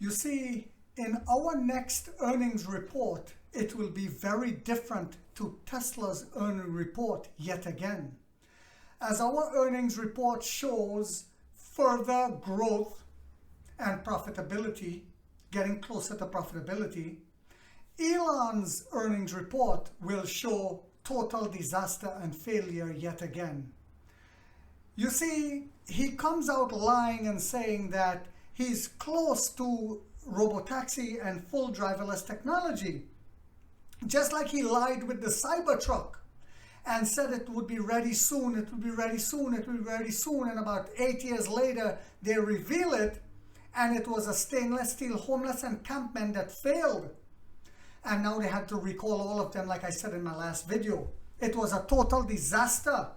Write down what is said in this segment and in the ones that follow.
You see, in our next earnings report, it will be very different to Tesla's earnings report yet again. As our earnings report shows further growth and profitability, getting closer to profitability, Elon's earnings report will show total disaster and failure yet again. You see, he comes out lying and saying that he's close to robotaxi and full driverless technology. Just like he lied with the Cybertruck and said it would be ready soon, it would be ready soon, it would be ready soon, and about 8 years later they reveal it and it was a stainless steel homeless encampment that failed. And now they had to recall all of them, like I said in my last video. It was a total disaster.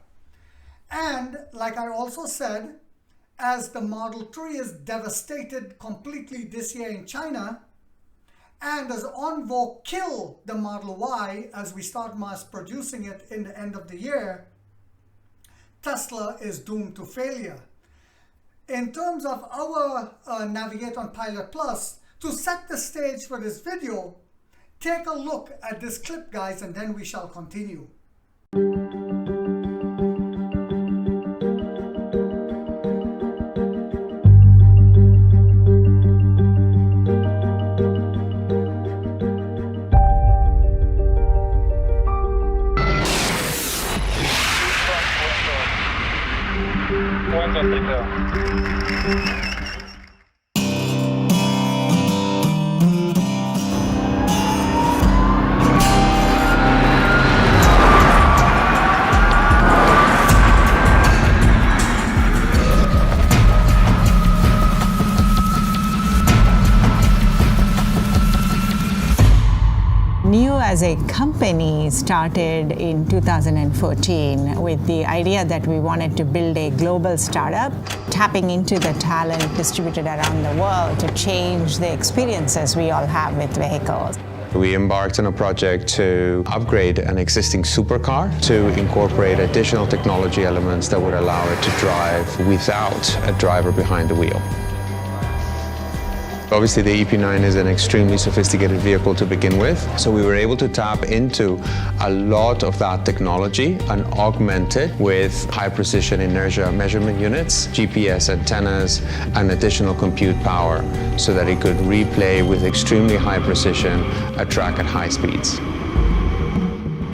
And like I also said, as the Model 3 is devastated completely this year in China, and as Envo kill the Model Y as we start mass producing it in the end of the year, Tesla is doomed to failure. In terms of our Navigate on Pilot Plus, to set the stage for this video, take a look at this clip, guys, and then we shall continue. As a company started in 2014 with the idea that we wanted to build a global startup, tapping into the talent distributed around the world to change the experiences we all have with vehicles. We embarked on a project to upgrade an existing supercar to incorporate additional technology elements that would allow it to drive without a driver behind the wheel. Obviously, the EP9 is an extremely sophisticated vehicle to begin with, so we were able to tap into a lot of that technology and augment it with high-precision inertia measurement units, GPS antennas, and additional compute power so that it could replay with extremely high precision a track at high speeds.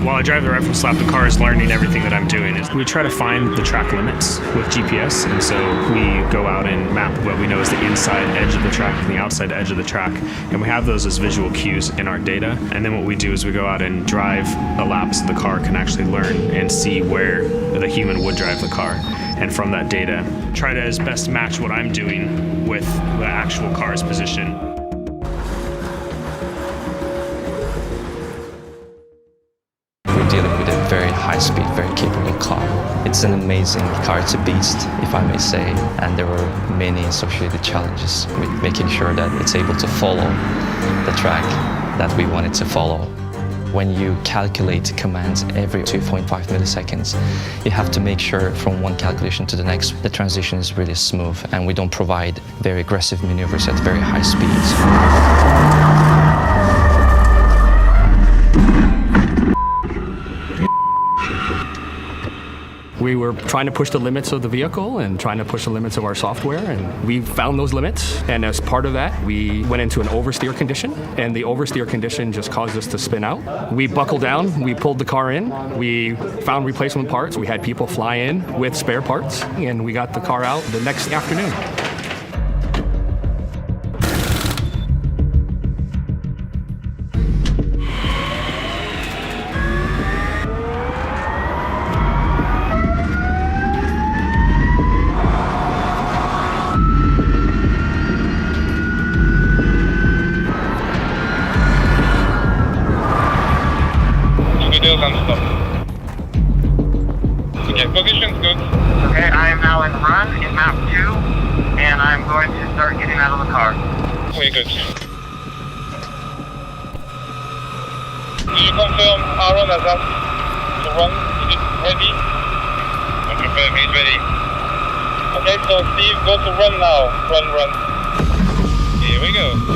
While I drive the reference lap, the car is learning everything that I'm doing. We try to find the track limits with GPS, and so we go out and map what we know is the inside edge of the track and the outside edge of the track, and we have those as visual cues in our data. And then what we do is we go out and drive a lap so the car can actually learn and see where the human would drive the car. And from that data, try to as best match what I'm doing with the actual car's position. Dealing with a very high-speed, very capable car. It's an amazing car, it's a beast, if I may say, and there were many associated challenges with making sure that it's able to follow the track that we want it to follow. When you calculate commands every 2.5 milliseconds, you have to make sure from one calculation to the next, the transition is really smooth, and we don't provide very aggressive maneuvers at very high speeds. We were trying to push the limits of the vehicle and trying to push the limits of our software, and we found those limits. And as part of that, we went into an oversteer condition, and the oversteer condition just caused us to spin out. We buckled down, we pulled the car in, we found replacement parts, we had people fly in with spare parts, and we got the car out the next afternoon. Okay, position's good. Okay, I am now in run in map 2, and I'm going to start getting out of the car. Very good. Do you confirm Aaron has asked to run? Is it ready? I confirm he's ready. Okay, so Steve, go to run now. Run. Here we go.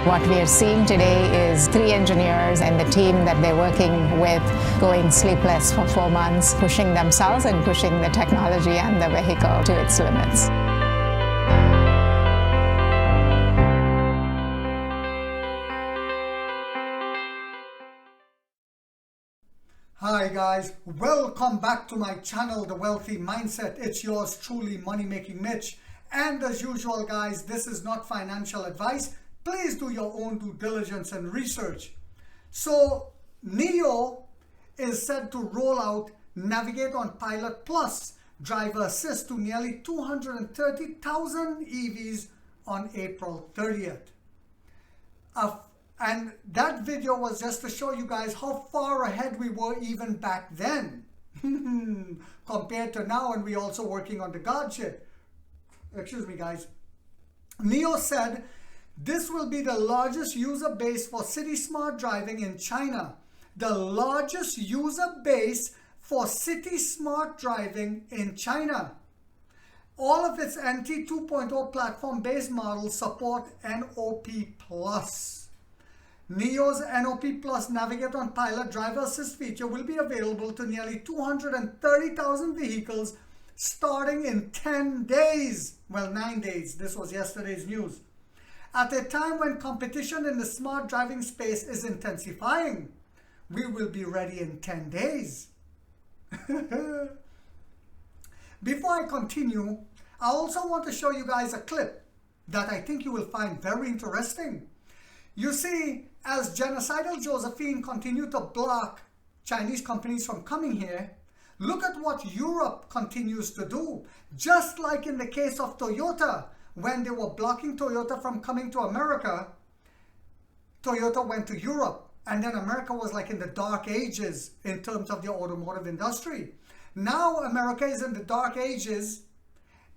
What we are seeing today is 3 engineers and the team that they're working with going sleepless for 4 months, pushing themselves and pushing the technology and the vehicle to its limits. Hi guys, welcome back to my channel, The Wealthy Mindset. It's yours truly, Money Making Mitch. And as usual guys, this is not financial advice. Please do your own due diligence and research. So NIO is set to roll out Navigate on Pilot Plus driver assist to nearly 230,000 EVs on April 30th. And that video was just to show you guys how far ahead we were even back then compared to now, and we're also working on the God shit. Excuse me guys. NIO said this will be the largest user base for city smart driving in China. The largest user base for city smart driving in China. All of its NT 2.0 platform-based models support NOP+. NIO's NOP Plus Navigate on Pilot driver assist feature will be available to nearly 230,000 vehicles starting in 10 days. Well, 9 days. This was yesterday's news. At a time when competition in the smart driving space is intensifying, we will be ready in 10 days. Before I continue, I also want to show you guys a clip that I think you will find very interesting. You see, as genocidal Josephine continued to block Chinese companies from coming here, look at what Europe continues to do. Just like in the case of Toyota, when they were blocking Toyota from coming to America, Toyota went to Europe, and then America was like in the dark ages in terms of the automotive industry. Now America is in the dark ages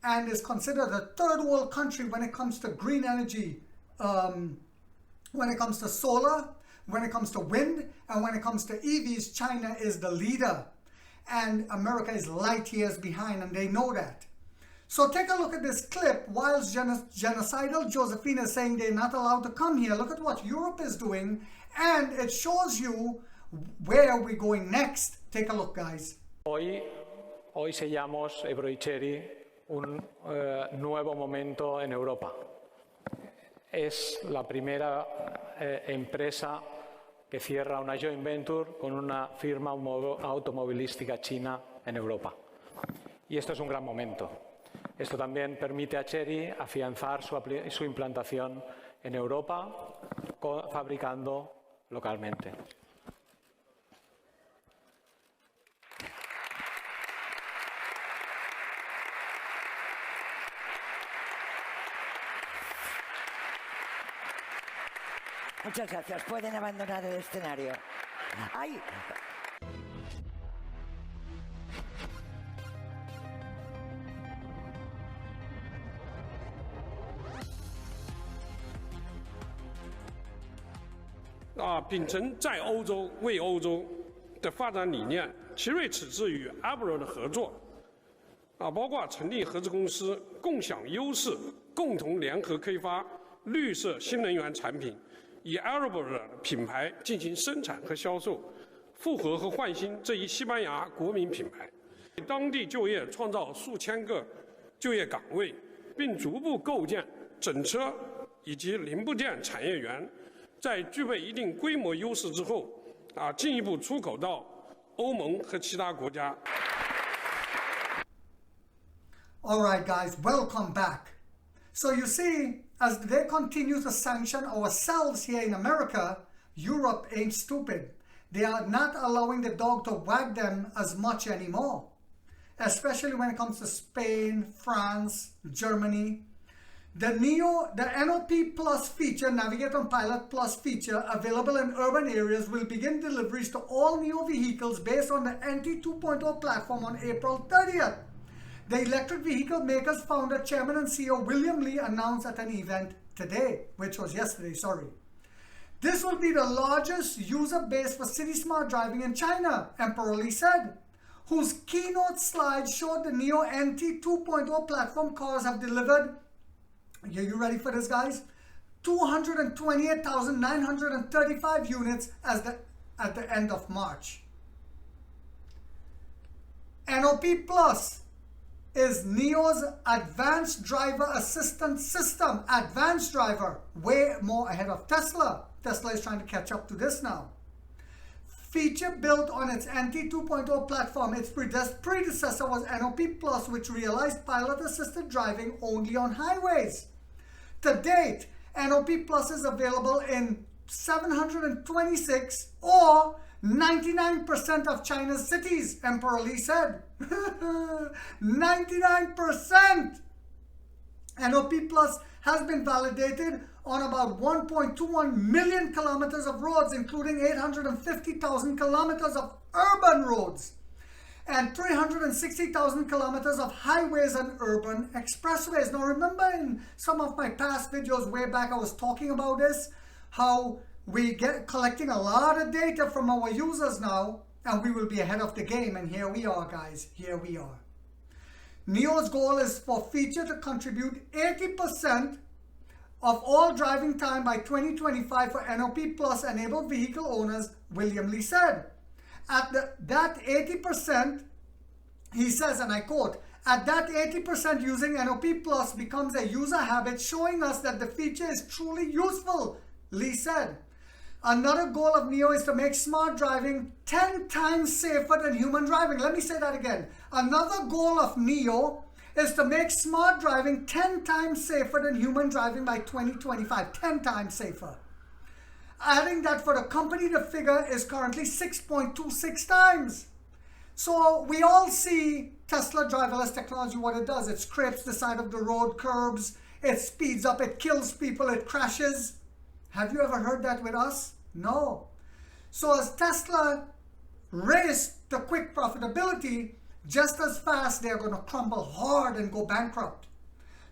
and is considered a third world country when it comes to green energy, when it comes to solar, when it comes to wind, and when it comes to EVs. China is the leader. And America is light years behind, and they know that. So take a look at this clip. Whilst genocidal Josephine is saying they're not allowed to come here, look at what Europe is doing, and it shows you where we're going next. Take a look, guys. Hoy sellamos Ebro y Cherry un nuevo momento en Europa. Es la primera empresa que cierra una joint venture con una firma automovilística china en Europa. Y esto es un gran momento. Esto también permite a Chery afianzar su implantación en Europa, fabricando localmente. Muchas gracias. Pueden abandonar el escenario. ¡Ay!秉承在欧洲为欧洲的发展理念，奇瑞此次与 Arbor 的合作，包括成立合资公司，共享优势，共同联合开发绿色新能源产品。以 Arbor 的品牌进行生产和销售，复活和焕新这一西班牙国民品牌，为当地就业创造数千个就业岗位，并逐步构建整车以及零部件产业园，在具备一定规模优势之后，进一步出口到欧盟和其他国家。All right, guys, welcome back. So you see, as they continue to sanction ourselves here in America, Europe ain't stupid. They are not allowing the dog to wag them as much anymore, especially when it comes to Spain, France, Germany. The NOP Plus feature, Navigate on Pilot Plus feature, available in urban areas, will begin deliveries to all NIO vehicles based on the NT 2.0 platform on April 30th. The electric vehicle makers founder, chairman and CEO William Li announced at an event today, which was yesterday, sorry. This will be the largest user base for city smart driving in China, Emperor Li said, whose keynote slide showed the NIO NT 2.0 platform cars have delivered, are you ready for this guys? 228,935 units at the end of March. NOP Plus is NIO's Advanced Driver Assistance System. Advanced Driver, way more ahead of Tesla. Tesla is trying to catch up to this now. Feature built on its NT 2.0 platform. Its predecessor was NOP Plus, which realized pilot-assisted driving only on highways. To date, NOP Plus is available in 726 or 99% of China's cities, Emperor Lee said. 99%! NOP Plus has been validated on about 1.21 million kilometers of roads, including 850,000 kilometers of urban roads and 360,000 kilometers of highways and urban expressways. Now remember, in some of my past videos way back, I was talking about this, how we get collecting a lot of data from our users now, and we will be ahead of the game. And here we are, guys. Here we are. NIO's goal is for feature to contribute 80% of all driving time by 2025 for NOP Plus enabled vehicle owners, William Lee said. At that 80%, he says, and I quote, "At that 80% using NOP Plus becomes a user habit, showing us that the feature is truly useful," Lee said. Another goal of NIO is to make smart driving 10 times safer than human driving. Let me say that again. Another goal of NIO is to make smart driving 10 times safer than human driving by 2025. 10 times safer. Adding that for the company, the figure is currently 6.26 times. So we all see Tesla driverless technology, what it does. It scrapes the side of the road, curbs, it speeds up, it kills people, it crashes. Have you ever heard that with us? No. So as Tesla raced to quick profitability, just as fast they're going to crumble hard and go bankrupt.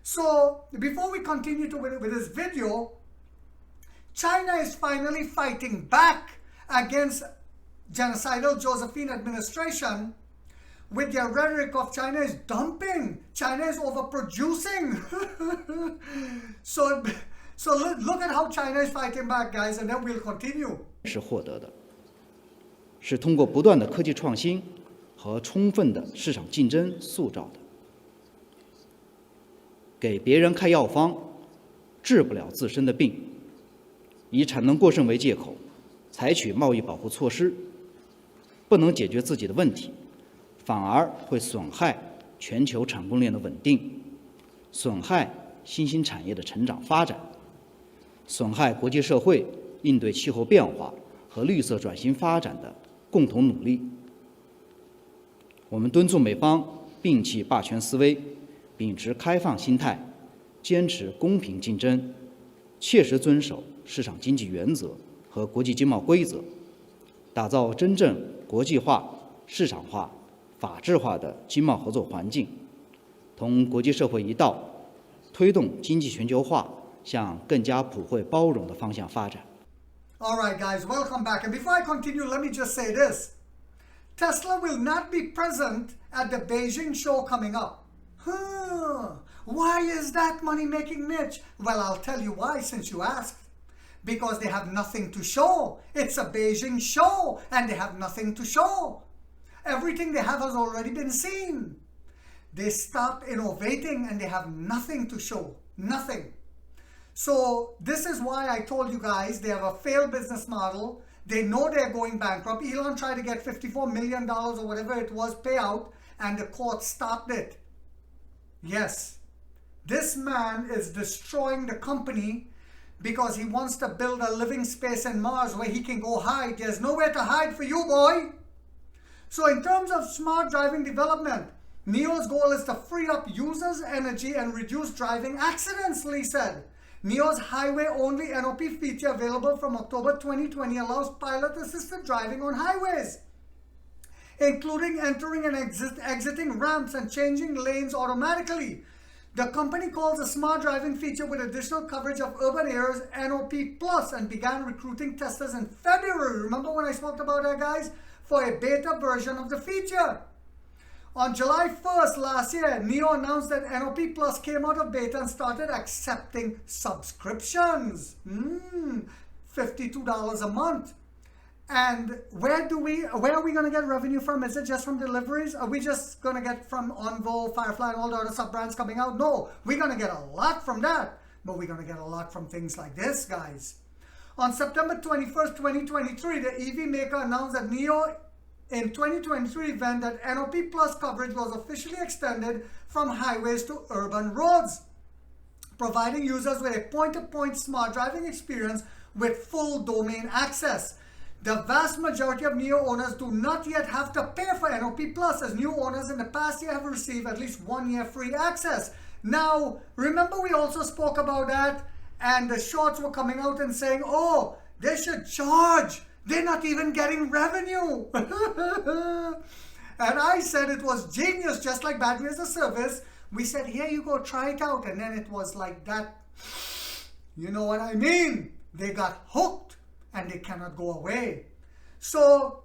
So before we continue with this video, China is finally fighting back against genocidal Josephine administration with their rhetoric of China is dumping, China is overproducing. So look at how China is fighting back, guys, and then we'll continue. 是获得的，是通过不断的科技创新和充分的市场竞争塑造的。给别人开药方，治不了自身的病，以产能过剩为借口，采取贸易保护措施，不能解决自己的问题，反而会损害全球产供链的稳定，损害新兴产业的成长发展，损害国际社会应对气候变化和绿色转型发展的共同努力。我们敦促美方摒弃霸权思维，秉持开放心态，坚持公平竞争，切实遵守市场经济原则和国际经贸规则，打造真正国际化、市场化、法治化的经贸合作环境，同国际社会一道，推动经济全球化向更加普惠包容的方向发展。All right, guys, welcome back. And before I continue, let me just say this. Tesla will not be present at the Beijing show coming up. Why is that, money-making Mitch? Well, I'll tell you why, since you asked. Because they have nothing to show. It's a Beijing show, and they have nothing to show. Everything they have has already been seen. They stop innovating, and they have nothing to show. Nothing. So this is why I told you guys they have a failed business model. They know they're going bankrupt. Elon tried to get $54 million or whatever it was payout, and the court stopped it. Yes, this man is destroying the company because he wants to build a living space in Mars where he can go hide. There's nowhere to hide for you, boy. So in terms of smart driving development, NIO's goal is to free up users' energy and reduce driving accidents, Lee said. NIO's highway-only NOP feature available from October 2020 allows pilot-assisted driving on highways, including entering and exiting ramps and changing lanes automatically. The company calls the smart driving feature with additional coverage of urban areas NOP Plus and began recruiting testers in February. Remember when I spoke about that, guys? For a beta version of the feature. On July 1st last year, NIO announced that NOP Plus came out of beta and started accepting subscriptions. $52 a month. And where are we going to get revenue from? Is it just from deliveries? Are we just going to get from Onvo, Firefly, and all the other sub-brands coming out? No, we're going to get a lot from that. But we're going to get a lot from things like this, guys. On September 21st, 2023, the EV maker announced that NIO in 2023 event that NOP Plus coverage was officially extended from highways to urban roads, providing users with a point-to-point smart driving experience with full domain access. The vast majority of NIO owners do not yet have to pay for NOP Plus, as new owners in the past year have received at least 1 year free access. Now, remember we also spoke about that, and the shorts were coming out and saying, oh, they should charge. They're not even getting revenue. And I said it was genius, just like battery as a service. We said, here you go, try it out. And then it was like that. You know what I mean? They got hooked and they cannot go away. So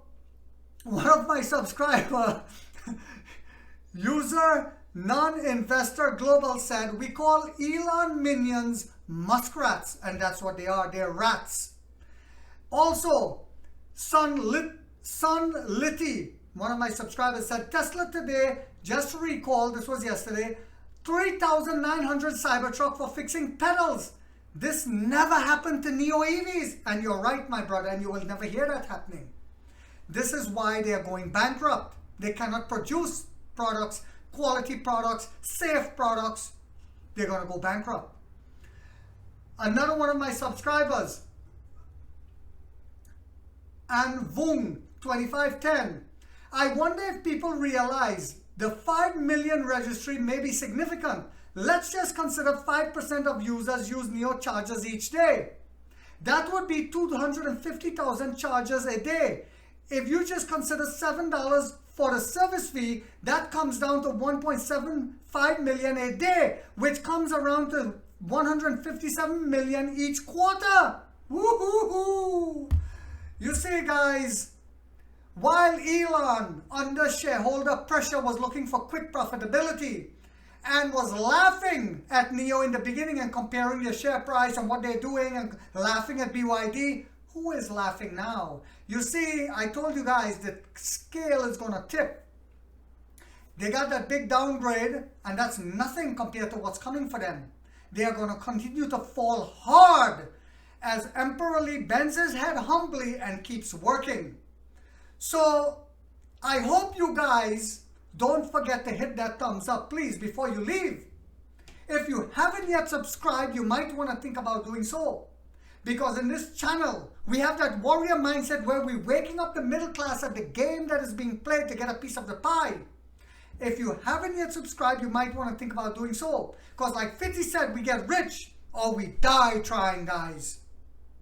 one of my subscribers, user non-investor global, said, we call Elon minions muskrats, and that's what they are. They're rats. Also, Sunlitty, one of my subscribers, said Tesla today just recalled, this was yesterday, 3,900 Cybertruck for fixing pedals. This never happened to NIO EVs. And you're right, my brother, and you will never hear that happening. This is why they are going bankrupt. They cannot produce products, quality products, safe products. They're going to go bankrupt. Another one of my subscribers, and Vung 2510. I wonder if people realize the 5 million registry may be significant. Let's just consider 5% of users use NIO chargers each day. That would be 250,000 chargers a day. If you just consider $7 for the service fee, that comes down to 1.75 million a day, which comes around to 157 million each quarter. Woohoo! You see, guys, while Elon, under shareholder pressure, was looking for quick profitability and was laughing at NIO in the beginning and comparing their share price and what they're doing and laughing at BYD, who is laughing now? You see, I told you guys the scale is going to tip. They got that big downgrade, and that's nothing compared to what's coming for them. They are going to continue to fall hard as Emperor Lee bends his head humbly and keeps working. So I hope you guys don't forget to hit that thumbs up, please, before you leave. If you haven't yet subscribed, you might want to think about doing so. Because in this channel, we have that warrior mindset where we're waking up the middle class at the game that is being played to get a piece of the pie. If you haven't yet subscribed, you might want to think about doing so. Because like 50 said, we get rich or we die trying, guys.